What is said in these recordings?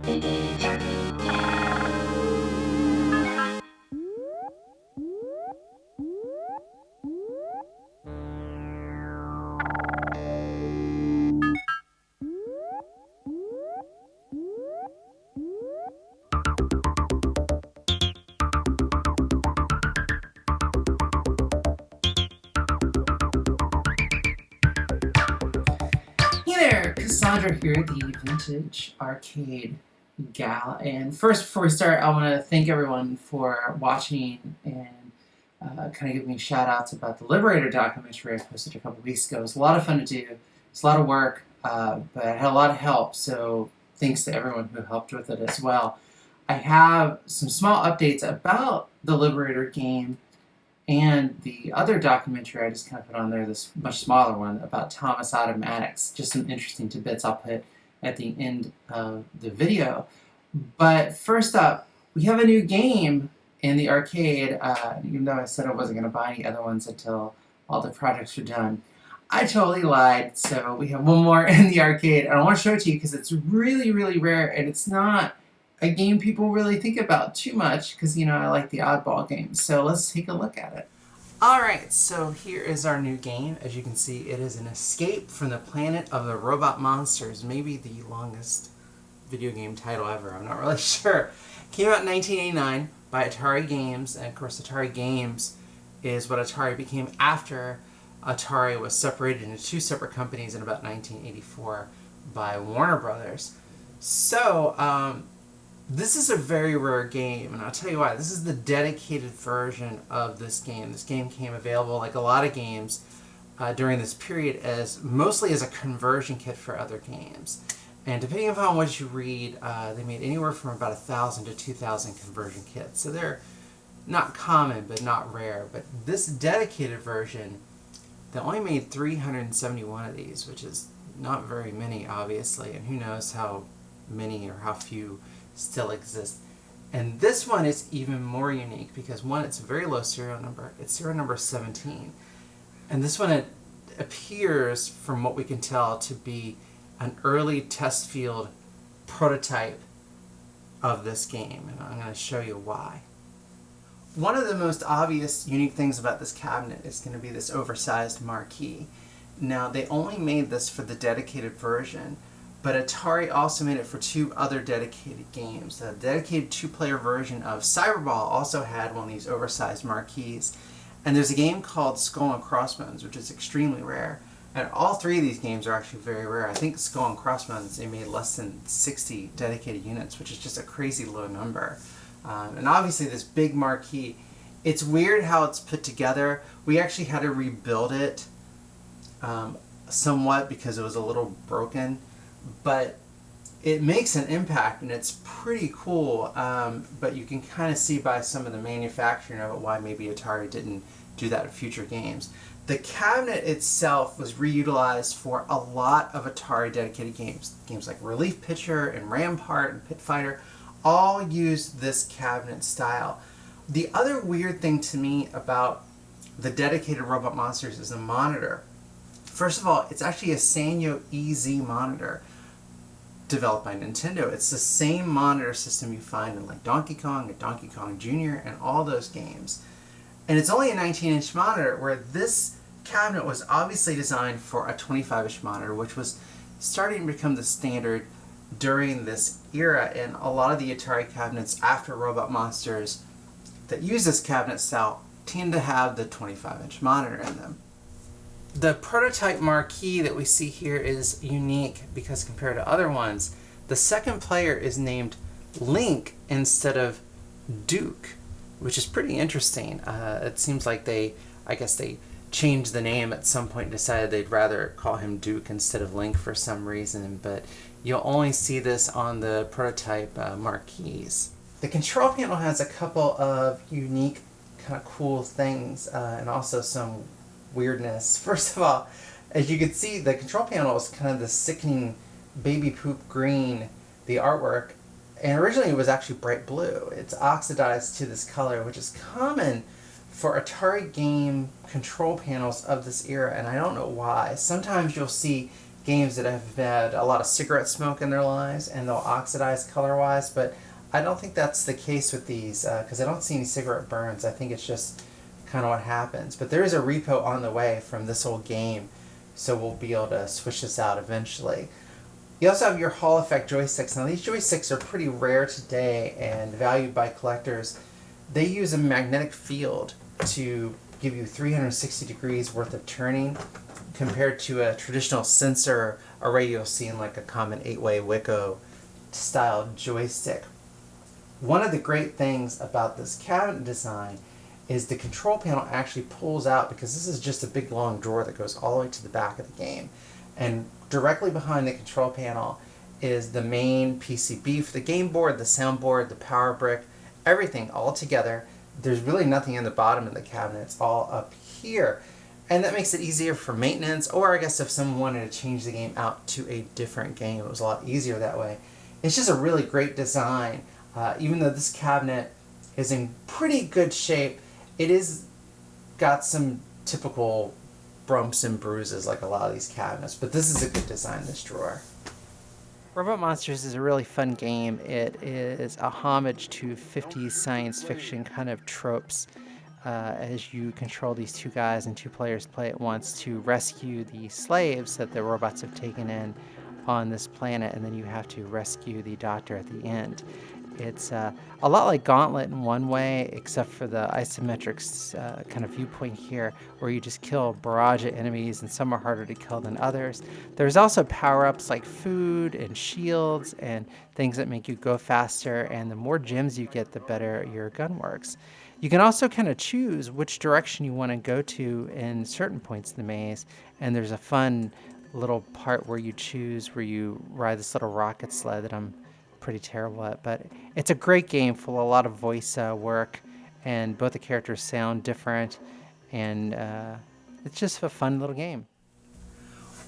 Hey there, Cassandra here, the Vintage Arcade Gal. And first, before we start, I want to thank everyone for watching and kind of giving me shout outs about the Liberator documentary I posted a couple weeks ago. It was a lot of fun to do, it's a lot of work, but I had a lot of help, so thanks to everyone who helped with it as well. I have some small updates about the Liberator game and the other documentary I just kind of put on there, this much smaller one about Thomas Automatics. Just some interesting tidbits I'll put at the end of the video. But first up, we have a new game in the arcade, even though I said I wasn't going to buy any other ones until all the projects are done. I totally lied, so we have one more in the arcade, and I want to show it to you because it's really, really rare, and it's not a game people really think about too much because, you know, I like the oddball games. So let's take a look at it. Alright, so here is our new game. As you can see, it is an escape from the planet of the robot monsters. Maybe the longest video game title ever, I'm not really sure. Came out in 1989 by Atari Games, and of course Atari Games is what Atari became after Atari was separated into two separate companies in about 1984 by Warner Brothers. So, this is a very rare game, and I'll tell you why. This is the dedicated version of this game. This game came available, like a lot of games, during this period, mostly as a conversion kit for other games. And depending upon what you read, they made anywhere from about 1,000 to 2,000 conversion kits. So they're not common, but not rare. But this dedicated version, they only made 371 of these, which is not very many, obviously. And who knows how many or how few still exist. And this one is even more unique because, one, it's a very low serial number. It's serial number 17. And this one, it appears, from what we can tell, to be an early test field prototype of this game. And I'm going to show you why. One of the most obvious unique things about this cabinet is going to be this oversized marquee. Now, they only made this for the dedicated version, but Atari also made it for two other dedicated games. The dedicated two-player version of Cyberball also had one of these oversized marquees. And there's a game called Skull and Crossbones, which is extremely rare. And all three of these games are actually very rare. I think Skull and Crossbones, they made less than 60 dedicated units, which is just a crazy low number. And obviously this big marquee, it's weird how it's put together. We actually had to rebuild it somewhat because it was a little broken. But it makes an impact, and it's pretty cool, but you can kind of see by some of the manufacturing of it why maybe Atari didn't do that in future games. The cabinet itself was reutilized for a lot of Atari dedicated games. Games like Relief Pitcher and Rampart and Pit Fighter all used this cabinet style. The other weird thing to me about the dedicated Robot Monsters is the monitor. First of all, it's actually a Sanyo EZ monitor developed by Nintendo. It's the same monitor system you find in like Donkey Kong and Donkey Kong Jr. and all those games. And it's only a 19-inch monitor, where this cabinet was obviously designed for a 25-inch monitor, which was starting to become the standard during this era. And a lot of the Atari cabinets after Robot Monsters that use this cabinet style tend to have the 25-inch monitor in them. The prototype marquee that we see here is unique because compared to other ones, the second player is named Link instead of Duke, which is pretty interesting. It seems like they changed the name at some point and decided they'd rather call him Duke instead of Link for some reason, but you'll only see this on the prototype marquees. The control panel has a couple of unique, kind of cool things, and also some weirdness. First of all, as you can see, the control panel is kind of the sickening baby poop green, the artwork, and originally it was actually bright blue. It's oxidized to this color, which is common for Atari game control panels of this era, and I don't know why. Sometimes you'll see games that have had a lot of cigarette smoke in their lives and they'll oxidize color-wise, but I don't think that's the case with these because I don't see any cigarette burns. I think it's just kind of what happens. But there is a repo on the way from this old game, so we'll be able to switch this out eventually. You also have your Hall effect joysticks. Now these joysticks are pretty rare today and valued by collectors. They use a magnetic field to give you 360 degrees worth of turning compared to a traditional sensor array you'll see in like a common 8-way Wiko style joystick. One of the great things about this cabinet design is the control panel actually pulls out, because this is just a big long drawer that goes all the way to the back of the game. And directly behind the control panel is the main PCB for the game board, the soundboard, the power brick, everything all together. There's really nothing in the bottom of the cabinet. It's all up here. And that makes it easier for maintenance, or I guess if someone wanted to change the game out to a different game, it was a lot easier that way. It's just a really great design. Even though this cabinet is in pretty good shape, it is got some typical bumps and bruises like a lot of these cabinets, but this is a good design, this drawer. Robot Monsters is a really fun game. It is a homage to 50s science fiction kind of tropes as you control these two guys and two players play at once to rescue the slaves that the robots have taken in on this planet, and then you have to rescue the doctor at the end. It's a lot like Gauntlet in one way, except for the isometric kind of viewpoint here, where you just kill a barrage of enemies, and some are harder to kill than others. There's also power-ups like food and shields and things that make you go faster, and the more gems you get, the better your gun works. You can also kind of choose which direction you want to go to in certain points of the maze, and there's a fun little part where you choose where you ride this little rocket sled that I'm pretty terrible at, but it's a great game full of a lot of voice work, and both the characters sound different, and it's just a fun little game.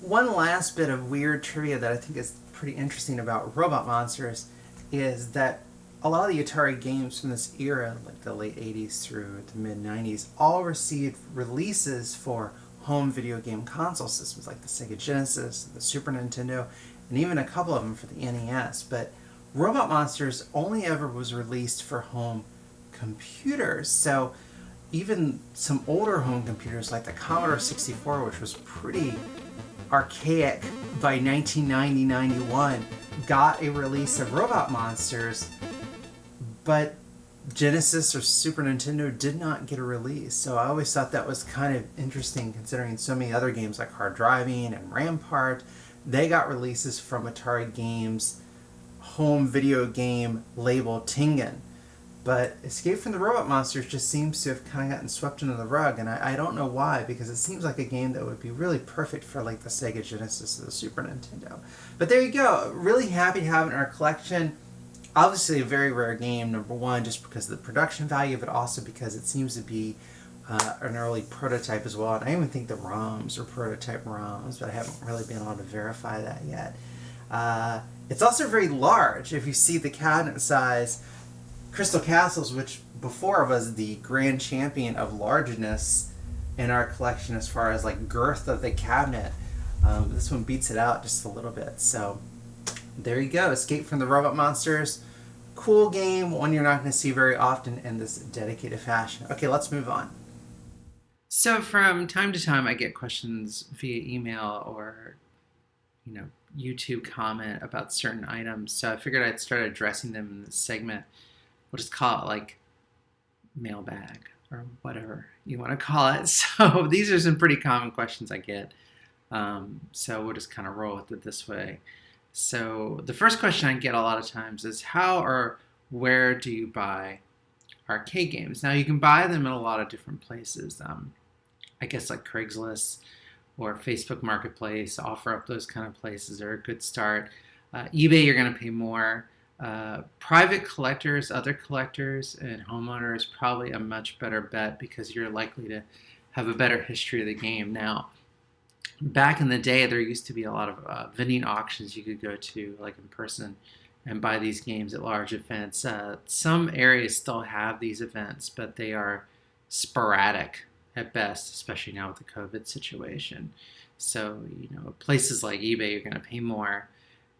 One last bit of weird trivia that I think is pretty interesting about Robot Monsters is that a lot of the Atari games from this era, like the late 80s through the mid 90s, all received releases for home video game console systems like the Sega Genesis, the Super Nintendo, and even a couple of them for the NES. But Robot Monsters only ever was released for home computers. So even some older home computers like the Commodore 64, which was pretty archaic by 1990-91, got a release of Robot Monsters, but Genesis or Super Nintendo did not get a release. So I always thought that was kind of interesting, considering so many other games like Hard Driving and Rampart, they got releases from Atari Games home video game label Tingen. But Escape from the Robot Monsters just seems to have kind of gotten swept under the rug, and I don't know why, because it seems like a game that would be really perfect for like the Sega Genesis or the Super Nintendo. But there you go. Really happy to have it in our collection. Obviously a very rare game, number one, just because of the production value, but also because it seems to be an early prototype as well. And I even think the ROMs are prototype ROMs, but I haven't really been able to verify that yet. It's also very large. If you see the cabinet size, Crystal Castles, which before was the grand champion of largeness in our collection as far as like girth of the cabinet, this one beats it out just a little bit. So there you go. Escape from the Robot Monsters. Cool game, one you're not going to see very often in this dedicated fashion. Okay, let's move on. So from time to time I get questions via email or YouTube comment about certain items. So I figured I'd start addressing them in this segment. We'll just call it like mailbag or whatever you want to call it. So these are some pretty common questions I get. So we'll just kind of roll with it this way. So the first question I get a lot of times is how or where do you buy arcade games? Now you can buy them in a lot of different places. I guess like Craigslist or Facebook Marketplace, offer up those kind of places are a good start. eBay, you're going to pay more. Private collectors, other collectors, and homeowners, probably a much better bet because you're likely to have a better history of the game. Now, back in the day, there used to be a lot of vending auctions you could go to, like in person, and buy these games at large events. Some areas still have these events, but they are sporadic at best, especially now with the COVID situation. So, places like eBay, you're going to pay more,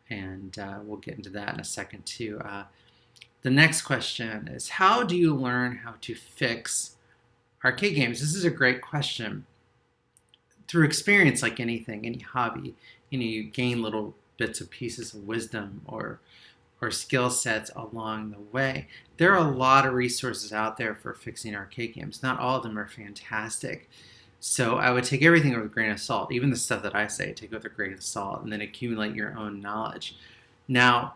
and we'll get into that in a second too. The next question is, how do you learn how to fix arcade games? This is a great question. Through experience, like anything, any hobby, you gain little bits of pieces of wisdom or skill sets along the way. There are a lot of resources out there for fixing arcade games. Not all of them are fantastic. So I would take everything with a grain of salt. Even the stuff that I say, take with a grain of salt, and then accumulate your own knowledge. Now,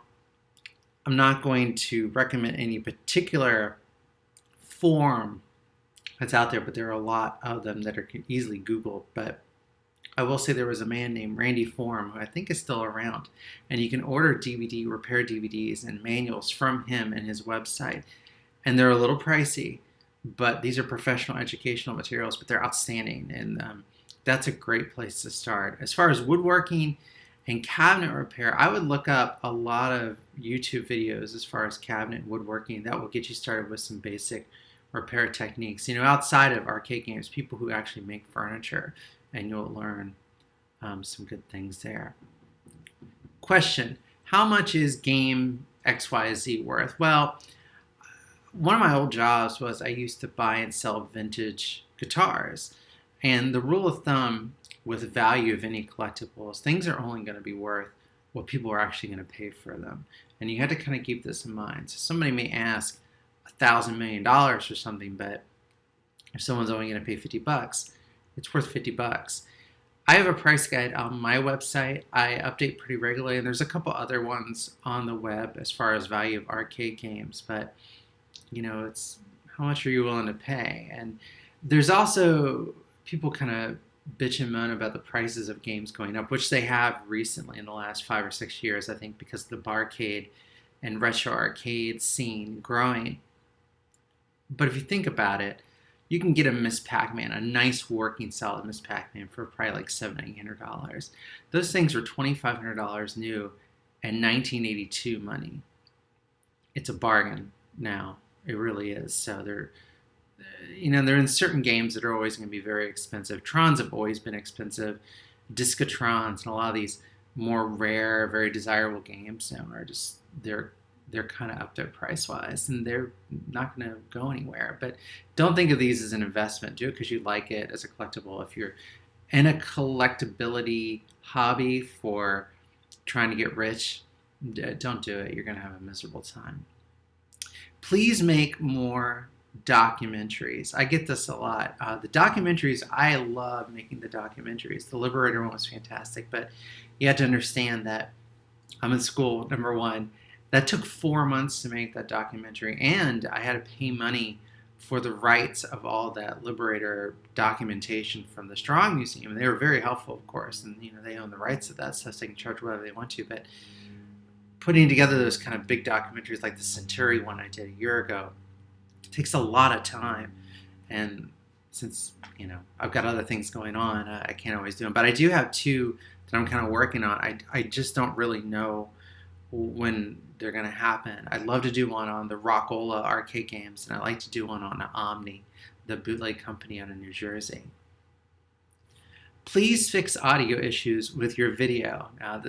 I'm not going to recommend any particular forum that's out there, but there are a lot of them that are easily Googled. But I will say there was a man named Randy Forum, who I think is still around, and you can order repair DVDs and manuals from him and his website. And they're a little pricey, but these are professional educational materials, but they're outstanding, and that's a great place to start. As far as woodworking and cabinet repair, I would look up a lot of YouTube videos as far as cabinet woodworking. That will get you started with some basic repair techniques. Outside of arcade games, people who actually make furniture, and you'll learn some good things there. Question: how much is game XYZ worth? Well, one of my old jobs was I used to buy and sell vintage guitars. And the rule of thumb with the value of any collectibles, things are only going to be worth what people are actually going to pay for them. And you have to kind of keep this in mind. So somebody may ask $1,000 million for something, but if someone's only going to pay $50, it's worth $50. I have a price guide on my website. I update pretty regularly, and there's a couple other ones on the web as far as value of arcade games. But it's how much are you willing to pay? And there's also people kind of bitch and moan about the prices of games going up, which they have recently in the last 5 or 6 years, I think, because of the barcade and retro arcade scene growing. But if you think about it, you can get a Miss Pac-Man, a nice working solid Miss Pac-Man, for probably like $700-800. Those things were $2,500 new and 1982 money. It's a bargain now. It really is. So they're in certain games that are always going to be very expensive. Trons have always been expensive. Discotrons and a lot of these more rare, very desirable games now are just they're kind of up there price-wise, and they're not going to go anywhere. But don't think of these as an investment. Do it because you like it as a collectible. If you're in a collectability hobby for trying to get rich, don't do it. You're going to have a miserable time. Please make more documentaries. I get this a lot. The documentaries, I love making the documentaries. The Liberator one was fantastic, but you have to understand that I'm in school, number one. That took 4 months to make that documentary, and I had to pay money for the rights of all that Liberator documentation from the Strong Museum. And they were very helpful, of course, and they own the rights of that stuff, so they can charge whatever they want to. But putting together those kind of big documentaries like the Centauri one I did a year ago takes a lot of time. And since, I've got other things going on, I can't always do them. But I do have 2 that I'm kind of working on. I just don't really know when they're going to happen. I'd love to do one on the Rockola arcade games, and I'd like to do one on Omni, the bootleg company out of New Jersey. Please fix audio issues with your video. Now,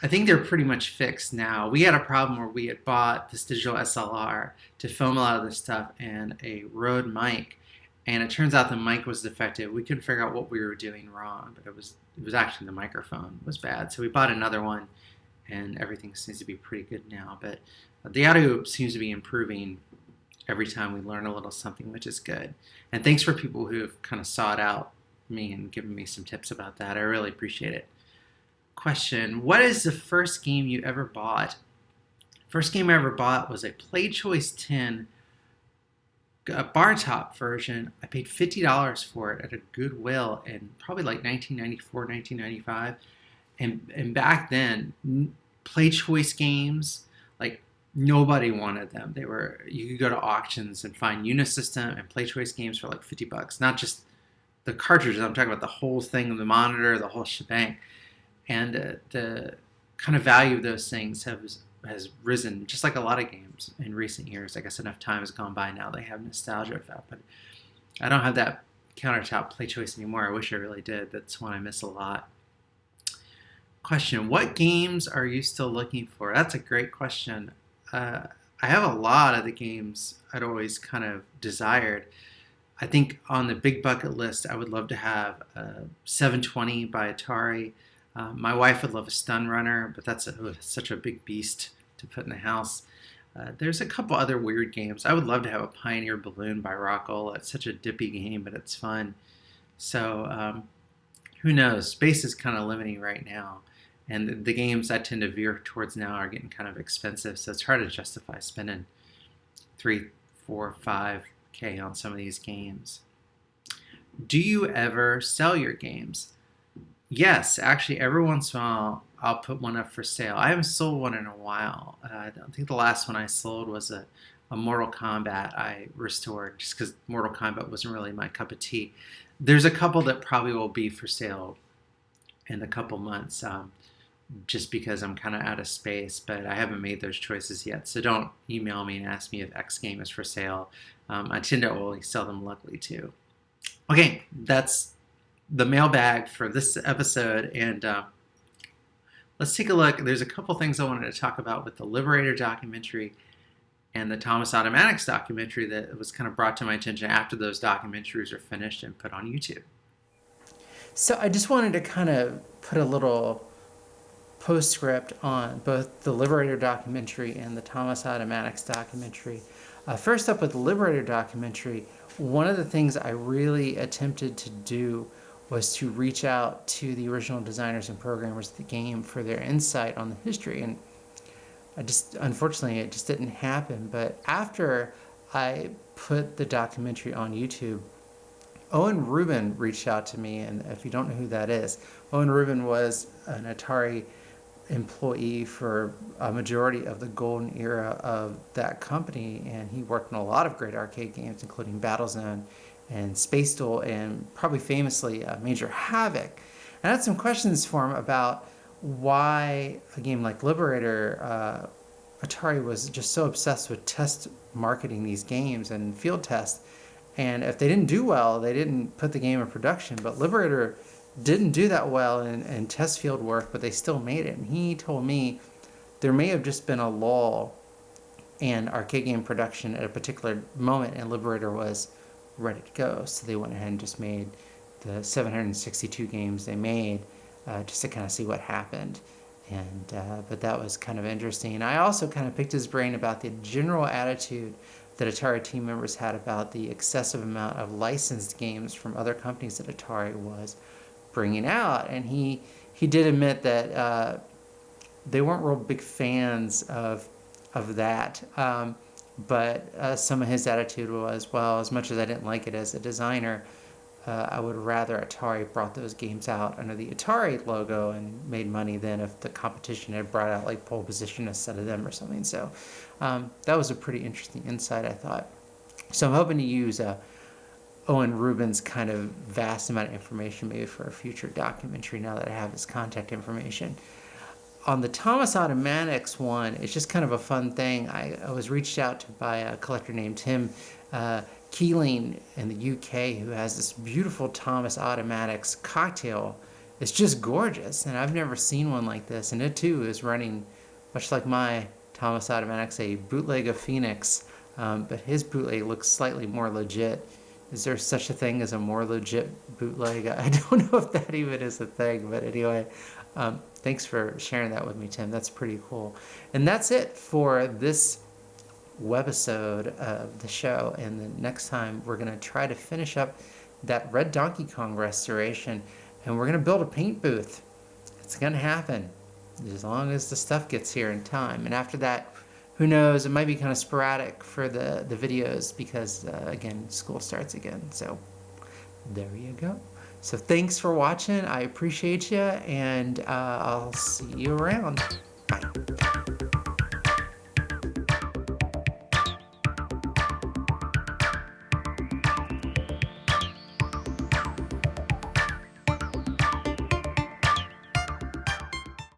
I think they're pretty much fixed now. We had a problem where we had bought this digital SLR to film a lot of this stuff and a Rode mic, and it turns out the mic was defective. We couldn't figure out what we were doing wrong, but it was actually the microphone was bad. So we bought another one, and everything seems to be pretty good now. But the audio seems to be improving every time we learn a little something, which is good. And thanks for people who have kind of sought out me and given me some tips about that. I really appreciate it. Question: what is the first game you ever bought? First game I ever bought was a Play Choice 10 bar top version. I paid $50 for it at a Goodwill in probably like 1994, 1995. And back then, Play Choice games, like, nobody wanted them. You could go to auctions and find Unisystem and Play Choice games for like $50. Not just the cartridges, I'm talking about the whole thing, the monitor, the whole shebang. And the kind of value of those things has risen, just like a lot of games in recent years. I guess enough time has gone by now. They have nostalgia effect, but I don't have that countertop play choice anymore. I wish I really did. That's one I miss a lot. Question: what games are you still looking for? That's a great question. I have a lot of the games I'd always kind of desired. I think on the big bucket list, I would love to have 720 by Atari. My wife would love a Stun Runner, but that's such a big beast to put in the house. There's a couple other weird games. I would love to have a Pioneer Balloon by Rockwell. It's such a dippy game, but it's fun. So who knows? Space is kind of limiting right now. And the games I tend to veer towards now are getting kind of expensive, so it's hard to justify spending 3, 4, 5K on some of these games. Do you ever sell your games? Yes, actually, every once in a while I'll put one up for sale. I haven't sold one in a while. I think the last one I sold was a Mortal Kombat I restored, just because Mortal Kombat wasn't really my cup of tea. There's a couple that probably will be for sale in a couple months. Just because I'm kind of out of space, but I haven't made those choices yet. So don't email me and ask me if X game is for sale. I tend to only sell them locally too. Okay, that's the mailbag for this episode, and let's take a look. There's a couple things I wanted to talk about with the Liberator documentary and the Thomas Automatics documentary that was kind of brought to my attention after those documentaries are finished and put on YouTube. So I just wanted to kind of put a little postscript on both the Liberator documentary and the Thomas Automatics documentary. First up with the Liberator documentary, one of the things I really attempted to do was to reach out to the original designers and programmers of the game for their insight on the history, and unfortunately it just didn't happen. But after I put the documentary on YouTube, Owen Rubin reached out to me, and if you don't know who that is, Owen Rubin was an Atari employee for a majority of the golden era of that company, and he worked on a lot of great arcade games, including Battlezone and Space Duel, and probably famously Major Havoc. And I had some questions for him about why a game like Liberator, Atari was just so obsessed with test marketing these games and field tests, and if they didn't do well, they didn't put the game in production. But Liberator didn't do that well in test field work, but they still made it. And he told me there may have just been a lull in arcade game production at a particular moment, and Liberator was ready to go. So they went ahead and just made the 762 games they made just to kind of see what happened. And but that was kind of interesting. I also kind of picked his brain about the general attitude that Atari team members had about the excessive amount of licensed games from other companies that Atari was bringing out. And he did admit that they weren't real big fans of that. But some of his attitude was, well, as much as I didn't like it as a designer, I would rather Atari brought those games out under the Atari logo and made money than if the competition had brought out like Pole Position instead of them or something. So that was a pretty interesting insight, I thought. So I'm hoping to use Owen Rubin's kind of vast amount of information maybe for a future documentary now that I have his contact information. On the Thomas Automatics one, it's just kind of a fun thing. I was reached out to by a collector named Tim Keeling in the UK, who has this beautiful Thomas Automatics cocktail. It's just gorgeous, and I've never seen one like this. And it too is running, much like my Thomas Automatics, a bootleg of Phoenix, but his bootleg looks slightly more legit. Is there such a thing as a more legit bootleg? I don't know if that even is a thing, but anyway, thanks for sharing that with me, Tim. That's pretty cool. And that's it for this webisode of the show. And the next time we're going to try to finish up that Red Donkey Kong restoration, and we're going to build a paint booth. It's going to happen as long as the stuff gets here in time. And after that, who knows, it might be kind of sporadic for the videos because, again, school starts again. So there you go. So thanks for watching. I appreciate you, and I'll see you around. Bye.